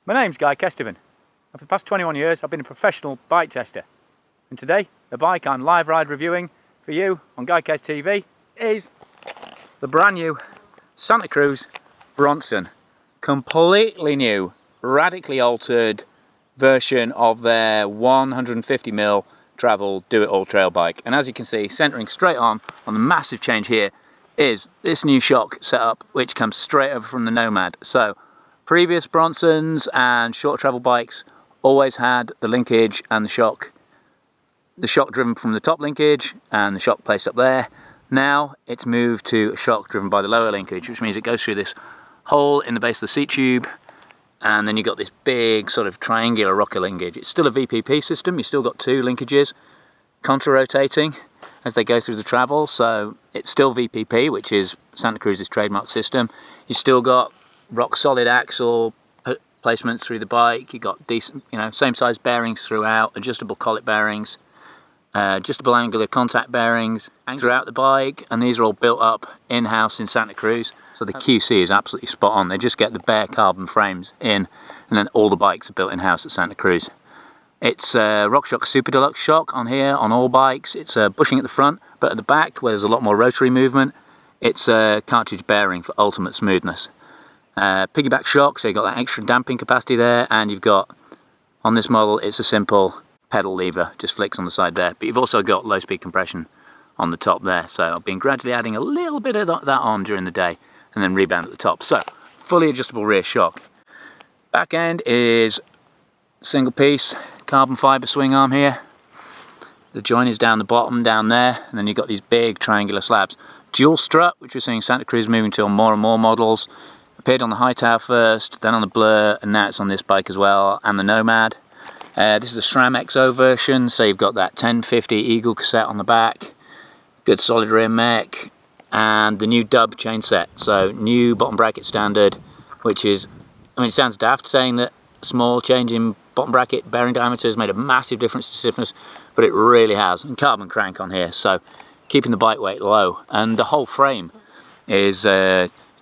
My name's GuyKesTV, and for the past 21 years I've been a professional bike tester. And today, the bike I'm live ride reviewing for you on GuyKesTV is the brand new Santa Cruz Bronson. Completely new, radically altered version of their 150mm travel do-it-all trail bike. And as you can see, centering straight on the massive change here is this new shock setup, which comes straight over from the Nomad. So previous Bronsons and short travel bikes always had the linkage and the shock driven from the top linkage and the shock placed up there. Now it's moved to a shock driven by the lower linkage, which means it goes through this hole in the base of the seat tube, and then you've got this big sort of triangular rocker linkage. It's still a VPP system, you've still got two linkages contra-rotating as they go through the travel, so it's still VPP, which is Santa Cruz's trademark system. You've still got rock solid axle placements through the bike, you've got decent, same size bearings throughout, adjustable collet bearings, adjustable angular contact bearings throughout the bike, and these are all built up in-house in Santa Cruz. So the QC is absolutely spot on. They just get the bare carbon frames in, and then all the bikes are built in-house at Santa Cruz. It's RockShox Super Deluxe shock on here, on all bikes. It's bushing at the front, but at the back, where there's a lot more rotary movement, it's a cartridge bearing for ultimate smoothness. Piggyback shock, so you've got that extra damping capacity there, and you've got, on this model, it's a simple pedal lever, just flicks on the side there, but you've also got low speed compression on the top there, so I've been gradually adding a little bit of that on during the day, and then rebound at the top. So, fully adjustable rear shock. Back end is single piece carbon fibre swing arm here. The joint is down the bottom, down there, and then you've got these big triangular slabs. Dual strut, which we're seeing Santa Cruz moving to on more and more models. Appeared on the Hightower first, then on the Blur, and now it's on this bike as well, and the Nomad. This is the SRAM XO version, so you've got that 1050 Eagle cassette on the back, good solid rear mech, and the new dub chain set. So new bottom bracket standard, which is, it sounds daft saying that a small change in bottom bracket bearing diameter has made a massive difference to stiffness, but it really has. And carbon crank on here, so keeping the bike weight low. And the whole frame is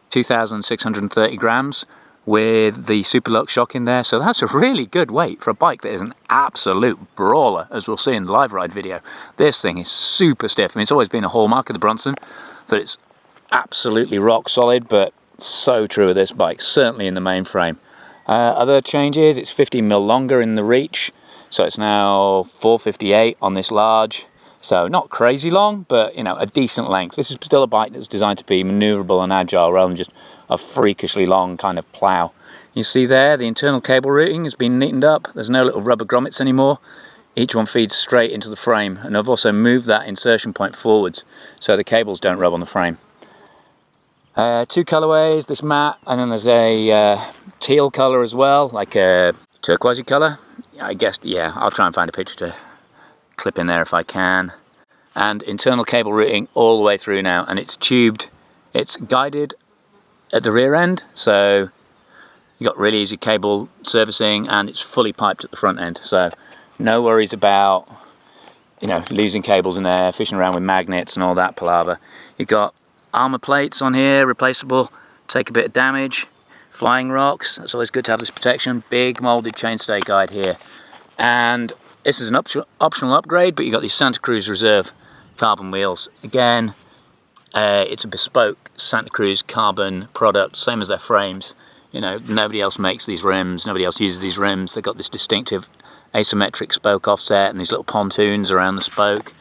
2,630 grams with the Super Deluxe shock in there, so that's a really good weight for a bike that is an absolute brawler, as we'll see in the live ride video. This thing is super stiff. It's always been a hallmark of the Bronson that it's absolutely rock solid, but so true of this bike, certainly in the main frame. Other changes, it's 15mm longer in the reach, so it's now 458 on this large. So not crazy long, but a decent length. This is still a bike that's designed to be manoeuvrable and agile rather than just a freakishly long kind of plough. You see there, the internal cable routing has been neatened up. There's no little rubber grommets anymore. Each one feeds straight into the frame, and I've also moved that insertion point forwards so the cables don't rub on the frame. Two colorways, this matte, and then there's a teal color as well, like a turquoisey color. I guess, yeah, I'll try and find a picture to clip in there if I can. And internal cable routing all the way through now, and it's tubed, it's guided at the rear end, so you got really easy cable servicing, and it's fully piped at the front end, so no worries about losing cables in there, fishing around with magnets and all that palaver. You've got armor plates on here, replaceable, take a bit of damage, flying rocks, that's always good to have this protection, big molded chainstay guide here, and this is an optional upgrade, but you've got these Santa Cruz Reserve carbon wheels. Again, it's a bespoke Santa Cruz carbon product, same as their frames. Nobody else makes these rims, nobody else uses these rims. They've got this distinctive asymmetric spoke offset and these little pontoons around the spoke.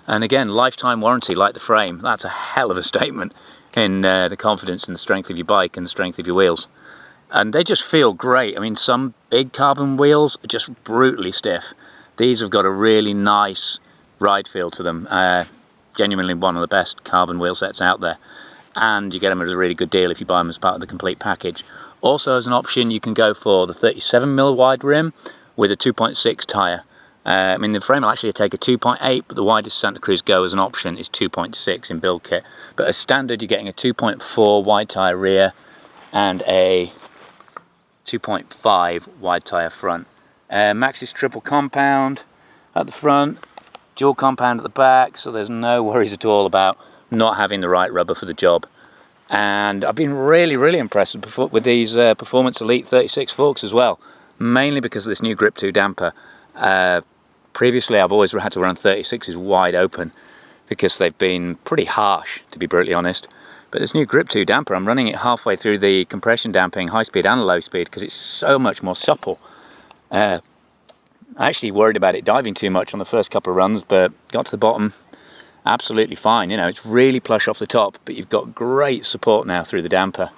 And again, lifetime warranty like the frame. That's a hell of a statement in the confidence and the strength of your bike and the strength of your wheels. And they just feel great. Some big carbon wheels are just brutally stiff. These have got a really nice ride feel to them. Genuinely one of the best carbon wheel sets out there. And you get them at a really good deal if you buy them as part of the complete package. Also, as an option, you can go for the 37mm wide rim with a 2.6 tyre. The frame will actually take a 2.8, but the widest Santa Cruz go as an option is 2.6 in build kit. But as standard, you're getting a 2.4 wide tyre rear and a 2.5 wide tyre front. Maxxis triple compound at the front, dual compound at the back, so there's no worries at all about not having the right rubber for the job. And I've been really impressed with these Performance Elite 36 forks as well, mainly because of this new Grip 2 damper. Previously I've always had to run 36s wide open because they've been pretty harsh, to be brutally honest. But this new Grip 2 damper, I'm running it halfway through the compression damping, high speed and low speed, because it's so much more supple. I actually worried about it diving too much on the first couple of runs, but got to the bottom absolutely fine. You know, it's really plush off the top, but you've got great support now through the damper.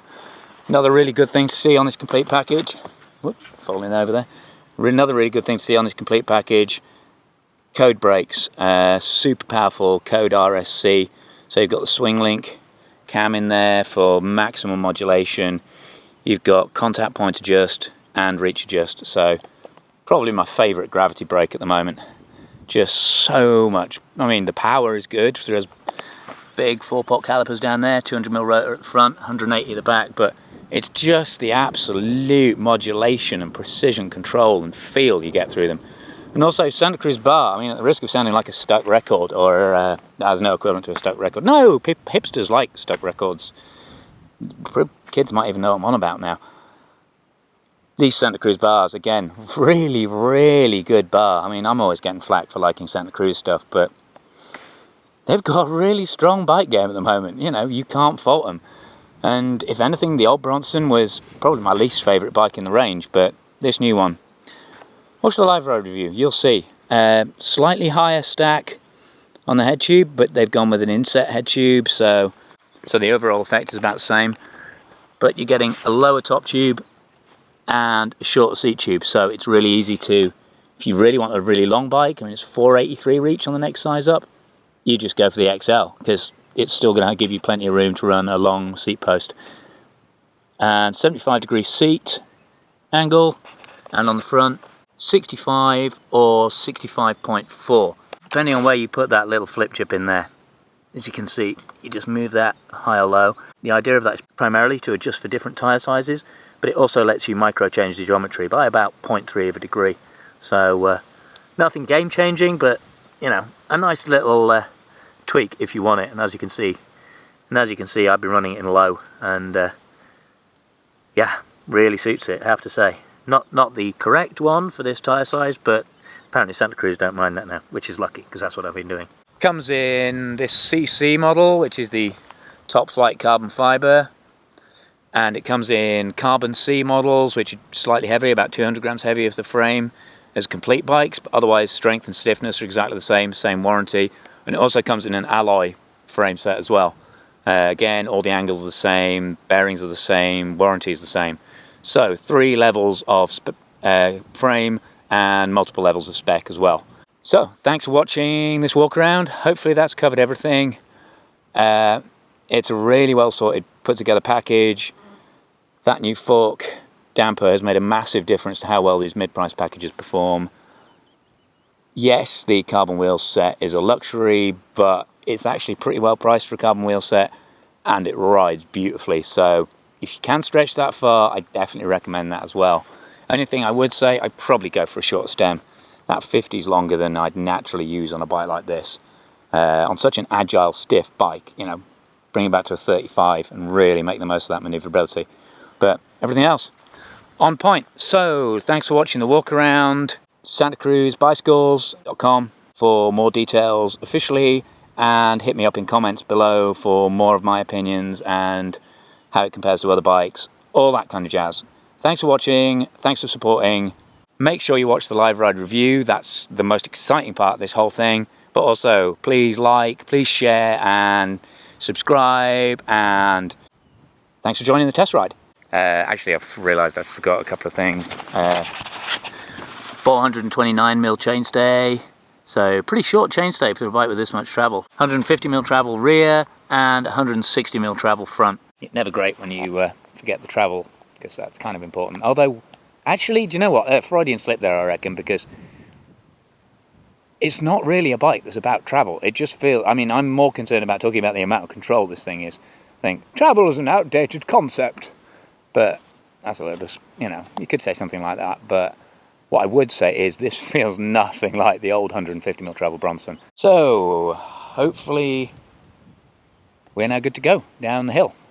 Another really good thing to see on this complete package, whoop, falling over there. Another really good thing to see on this complete package, Code brakes, super powerful Code RSC. So you've got the swing link cam in there for maximum modulation. You've got contact point adjust and reach adjust. So probably my favourite gravity brake at the moment. Just so much. I mean, the power is good. There's big 4-pot calipers down there, 200mm rotor at the front, 180 at the back, but it's just the absolute modulation and precision control and feel you get through them. And also Santa Cruz bar, I mean, at the risk of sounding like a stuck record, or there's no equivalent to a stuck record. No, hipsters like stuck records. Kids might even know what I'm on about now. These Santa Cruz bars, again, really good bar. I mean, I'm always getting flack for liking Santa Cruz stuff, but they've got a really strong bike game at the moment. You know, you can't fault them. And if anything, the old Bronson was probably my least favourite bike in the range, but this new one. Watch the live road review, you'll see. Slightly higher stack on the head tube, but they've gone with an inset head tube, so the overall effect is about the same. But you're getting a lower top tube and a shorter seat tube, so it's really easy to, if you really want a really long bike, I mean it's 483 reach on the next size up, you just go for the XL, because it's still going to give you plenty of room to run a long seat post. And 75-degree seat angle, and on the front 65 or 65.4, depending on where you put that little flip chip in there. As you can see, you just move that high or low. The idea of that is primarily to adjust for different tyre sizes, but it also lets you micro change the geometry by about 0.3 of a degree. So nothing game changing, but you know, a nice little tweak if you want it. And as you can see, I've been running it in low, and yeah, really suits it, I have to say. Not the correct one for this tyre size, but apparently Santa Cruz don't mind that now, which is lucky, because that's what I've been doing. Comes in this CC model, which is the top flight carbon fibre, and it comes in carbon C models, which are slightly heavier, about 200 grams heavier of the frame as complete bikes, but otherwise strength and stiffness are exactly the same warranty. And it also comes in an alloy frame set as well. Again, all the angles are the same, bearings are the same, warranty is the same. So 3 levels of frame and multiple levels of spec as well. So thanks for watching this walk around. Hopefully that's covered everything. It's a really well sorted, put together package. That new fork damper has made a massive difference to how well these mid-price packages perform. Yes, the carbon wheel set is a luxury, but it's actually pretty well priced for a carbon wheel set, and it rides beautifully. So if you can stretch that far, I definitely recommend that as well. Only thing I would say, I'd probably go for a short stem. That 50 is longer than I'd naturally use on a bike like this. On such an agile, stiff bike, you know, bring it back to a 35 and really make the most of that maneuverability. But everything else, on point. So thanks for watching the walk around. SantaCruzBicycles.com for more details officially, and hit me up in comments below for more of my opinions and how it compares to other bikes, all that kind of jazz. Thanks for watching, thanks for supporting. Make sure you watch the live ride review, that's the most exciting part of this whole thing. But also, please like, please share and subscribe, and thanks for joining the test ride. Actually, I've realised I forgot a couple of things. 429mm chainstay, so pretty short chainstay for a bike with this much travel. 150mm travel rear and 160mm travel front. It's never great when you forget the travel, because that's kind of important. Although, actually, do you know what? Freudian slip there, I reckon, because it's not really a bike that's about travel. It just feels, I mean, I'm more concerned about talking about the amount of control this thing is. I think travel is an outdated concept, but that's a little bit, you know, you could say something like that, but what I would say is this feels nothing like the old 150mm travel Bronson. So, hopefully, we're now good to go down the hill.